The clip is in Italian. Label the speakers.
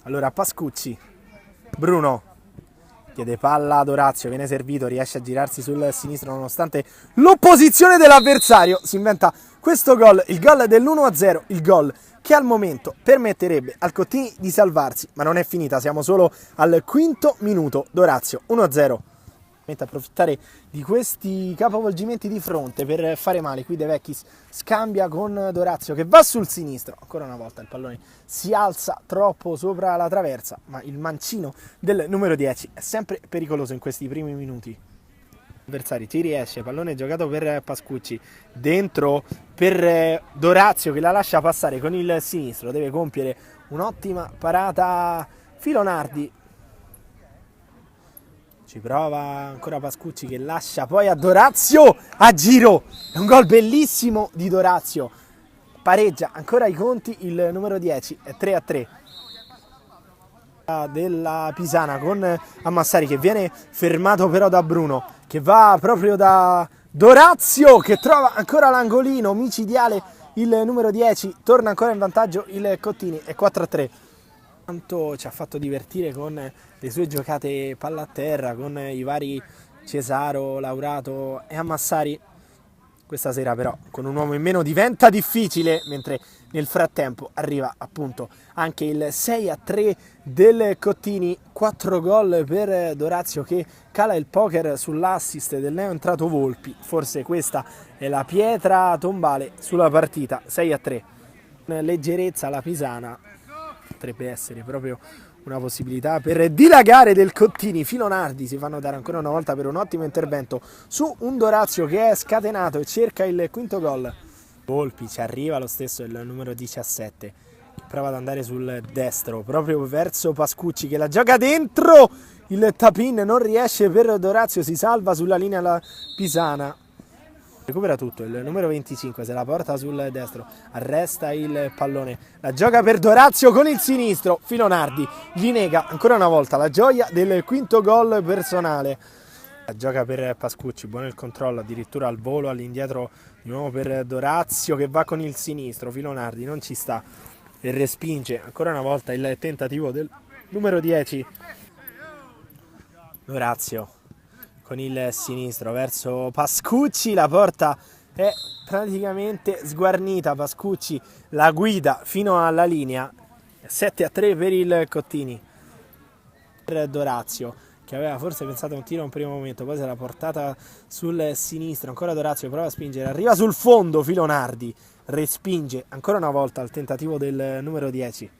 Speaker 1: Allora Pascucci, Bruno chiede palla ad Orazio, viene servito, riesce a girarsi sul sinistro nonostante l'opposizione dell'avversario, si inventa questo gol, il gol dell'1-0, il gol che al momento permetterebbe al Cottini di salvarsi, ma non è finita, siamo solo al quinto minuto d'Orazio, 1-0. Approfittare di questi capovolgimenti di fronte per fare male. Qui De Vecchis scambia con D'Orazio che va sul sinistro, ancora una volta il pallone si alza troppo sopra la traversa, ma il mancino del numero 10 è sempre pericoloso in questi primi minuti. Avversari ci riesce, pallone giocato per Pascucci, dentro per D'Orazio che la lascia passare con il sinistro, deve compiere un'ottima parata Filonardi. Ci prova ancora Pascucci che lascia poi a D'Orazio a giro. È un gol bellissimo di D'Orazio. Pareggia ancora i conti il numero 10, è 3-3. Della Pisana con Ammassari che viene fermato però da Bruno, che va proprio da D'Orazio che trova ancora l'angolino micidiale il numero 10. Torna ancora in vantaggio il Cottini, è 4-3. Quanto ci ha fatto divertire con le sue giocate palla a terra con i vari Cesaro, Laurato e Ammassari. Questa sera però con un uomo in meno diventa difficile, mentre nel frattempo arriva appunto anche il 6-3 del Cottini, 4 gol per D'Orazio che cala il poker sull'assist del neoentrato Volpi. Forse questa è la pietra tombale sulla partita, 6-3. Leggerezza la Pisana, potrebbe essere proprio una possibilità per dilagare del Cottini. Filonardi si fanno dare ancora una volta per un ottimo intervento su un D'Orazio che è scatenato e cerca il quinto gol. Volpi ci arriva lo stesso il numero 17 che prova ad andare sul destro proprio verso Pascucci che la gioca dentro, il tap-in non riesce per D'Orazio, si salva sulla linea la Pisana. Recupera tutto, il numero 25 se la porta sul destro, arresta il pallone, la gioca per D'Orazio con il sinistro, Filonardi gli nega ancora una volta la gioia del quinto gol personale. La gioca per Pascucci, buono il controllo, addirittura al volo all'indietro di nuovo per D'Orazio che va con il sinistro, Filonardi non ci sta e respinge ancora una volta il tentativo del numero 10. D'Orazio con il sinistro verso Pascucci, la porta è praticamente sguarnita, Pascucci la guida fino alla linea, 7-3 per il Cottini. Per D'Orazio che aveva forse pensato a un tiro a un primo momento, poi se l'ha portata sul sinistro, ancora D'Orazio prova a spingere, arriva sul fondo Filonardi, respinge ancora una volta il tentativo del numero 10.